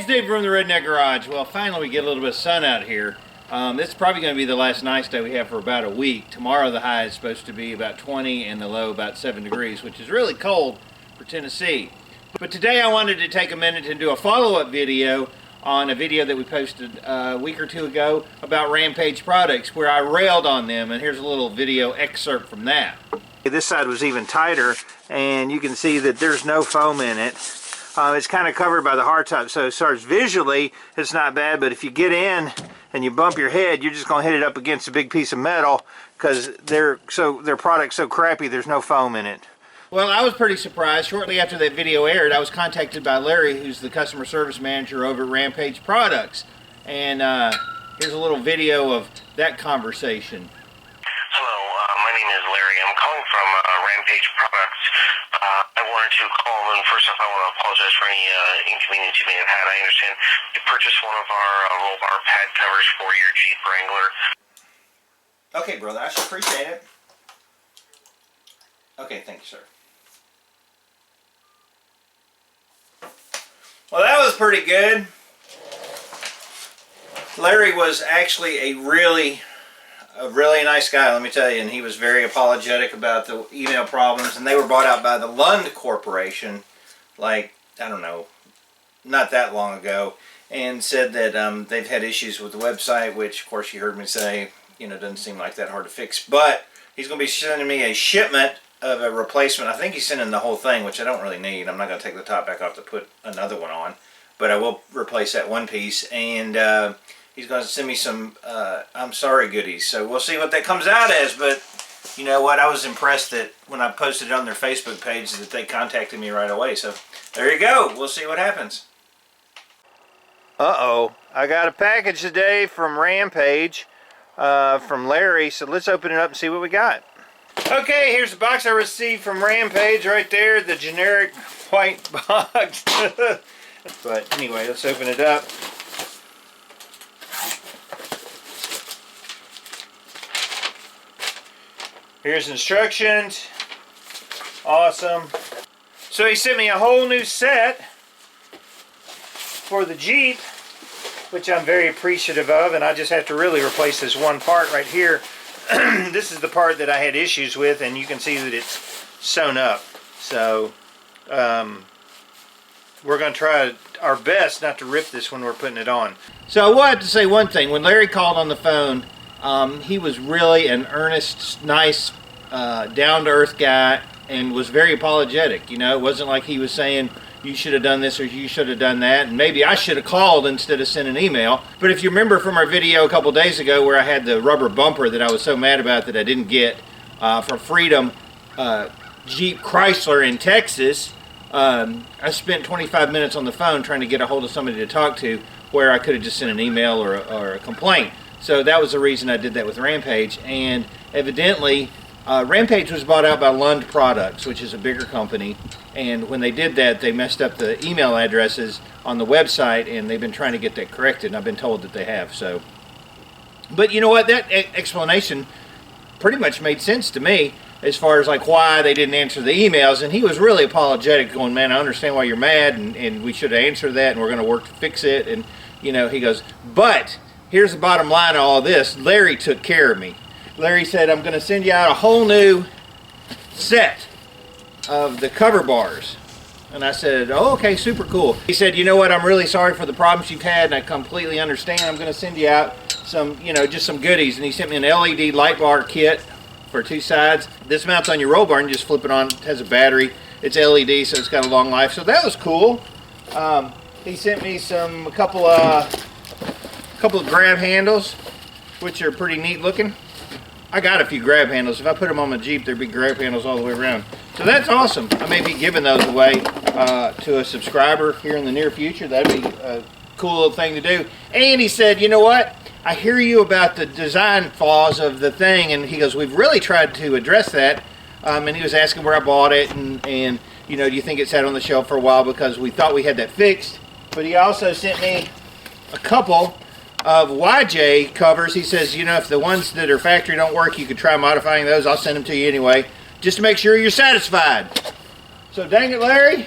It's Dave from the Redneck Garage. Well, finally we get a little bit of sun out here. This is probably going to be the last nice day we have for about a week. Tomorrow the high is supposed to be about 20 and the low about 7 degrees, which is really cold for Tennessee. But today I wanted to take a minute and do a follow-up video on a video that we posted a week or two ago about Rampage products where I railed on them, and here's a little video excerpt from that. This side was even tighter, and you can see that there's no foam in it. It's kind of covered by the hardtop, so as far as visually, it's not bad, but if you get in and you bump your head, you're just going to hit it up against a big piece of metal because their product's so crappy there's no foam in it. Well, I was pretty surprised. Shortly after that video aired, I was contacted by Larry, who's the customer service manager over at Rampage Products, and here's a little video of that conversation. Hello, my name is Larry. I'm calling from Rampage Products. I wanted to call, and first off I want to apologize for any inconvenience you may have had. I understand you purchased one of our roll bar pad covers for your Jeep Wrangler. Okay, brother, I should appreciate it. Okay, thank you, sir. Well, that was pretty good. Larry was actually a really nice guy, let me tell you, and he was very apologetic about the email problems, and they were bought out by the Lund Corporation, like, I don't know, not that long ago, and said that they've had issues with the website, which, of course, you heard me say, you know, doesn't seem like that hard to fix, but he's going to be sending me a shipment of a replacement. I think he's sending the whole thing, which I don't really need. I'm not going to take the top back off to put another one on, but I will replace that one piece, and he's going to send me some I'm sorry goodies. So we'll see what that comes out as. But you know what? I was impressed that when I posted it on their Facebook page that they contacted me right away. So there you go. We'll see what happens. Uh-oh. I got a package today from Rampage from Larry. So let's open it up and see what we got. Okay, here's the box I received from Rampage right there. The generic white box. But anyway, let's open it up. Here's instructions. Awesome. So he sent me a whole new set for the Jeep, which I'm very appreciative of, and I just have to really replace this one part right here. This is the part that I had issues with, and you can see that it's sewn up. So we're going to try our best not to rip this when we're putting it on. So I will have to say one thing. When Larry called on the phone, he was really an earnest, nice, down-to-earth guy, and was very apologetic. You know, it wasn't like he was saying, you should have done this or you should have done that, and maybe I should have called instead of sending an email. But if you remember from our video a couple days ago where I had the rubber bumper that I was so mad about that I didn't get from Freedom Jeep Chrysler in Texas, I spent 25 minutes on the phone trying to get a hold of somebody to talk to where I could have just sent an email or a complaint. So that was the reason I did that with Rampage, and evidently Rampage was bought out by Lund Products, which is a bigger company, and when they did that, they messed up the email addresses on the website, and they've been trying to get that corrected, and I've been told that they have. So, but you know what, that explanation pretty much made sense to me as far as like why they didn't answer the emails, and he was really apologetic, going, man, I understand why you're mad, and we should have answered that, and we're going to work to fix it. And you know, he goes, but here's the bottom line of all this. Larry took care of me. Larry said, I'm going to send you out a whole new set of the cover bars. And I said, oh, okay, super cool. He said, you know what, I'm really sorry for the problems you've had, and I completely understand. I'm going to send you out some, you know, just some goodies. And he sent me an LED light bar kit for 2 sides. This mounts on your roll bar and you just flip it on. It has a battery. It's LED, so it's got a long life. So that was cool. He sent me a couple of grab handles, which are pretty neat looking. I got a few grab handles. If I put them on my Jeep, there'd be grab handles all the way around. So that's awesome. I may be giving those away to a subscriber here in the near future. That'd be a cool little thing to do. And he said, you know what? I hear you about the design flaws of the thing. And he goes, we've really tried to address that. And he was asking where I bought it. And you know, do you think it sat on the shelf for a while because we thought we had that fixed? But he also sent me a couple of YJ covers. He says, you know, if the ones that are factory don't work, you could try modifying those. I'll send them to you anyway, just to make sure you're satisfied. So dang it, Larry,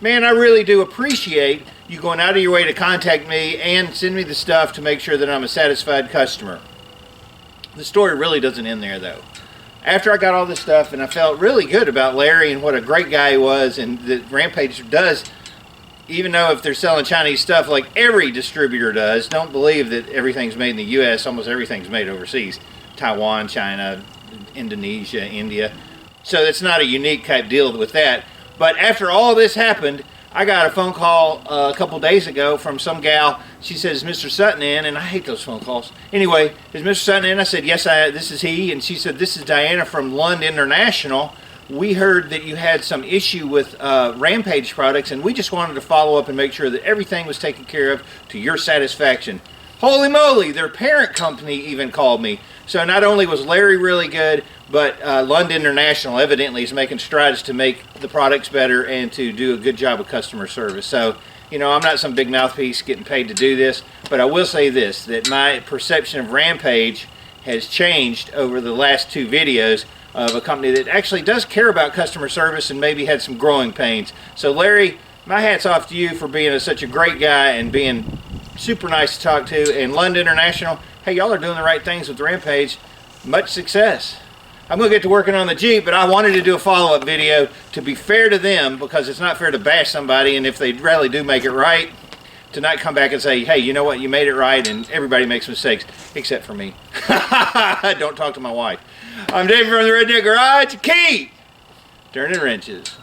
man, I really do appreciate you going out of your way to contact me and send me the stuff to make sure that I'm a satisfied customer. The story really doesn't end there, though. After I got all this stuff, and I felt really good about Larry and what a great guy he was, and that Rampage does, even though if they're selling Chinese stuff like every distributor does, don't believe that everything's made in the U.S. Almost everything's made overseas. Taiwan, China, Indonesia, India. So it's not a unique type deal with that. But after all this happened, I got a phone call a couple days ago from some gal. She says, Mr. Sutton in, and I hate those phone calls. Anyway, is Mr. Sutton in? I said, yes, this is he. And she said, this is Diana from Lund International. We heard that you had some issue with Rampage products, and we just wanted to follow up and make sure that everything was taken care of to your satisfaction. Holy moly, their parent company even called me. So not only was Larry really good, but Lund International evidently is making strides to make the products better and to do a good job of customer service. So, you know, I'm not some big mouthpiece getting paid to do this, but I will say this, that my perception of Rampage has changed over the last two videos of a company that actually does care about customer service and maybe had some growing pains. So Larry, my hat's off to you for being such a great guy and being super nice to talk to. And Lund International, hey, y'all are doing the right things with Rampage. Much success. I'm going to get to working on the Jeep, but I wanted to do a follow-up video to be fair to them, because it's not fair to bash somebody, and if they really do make it right, to not come back and say, hey, you know what, you made it right, and everybody makes mistakes, except for me. Don't talk to my wife. I'm David from the Redneck Garage. Keep turning wrenches.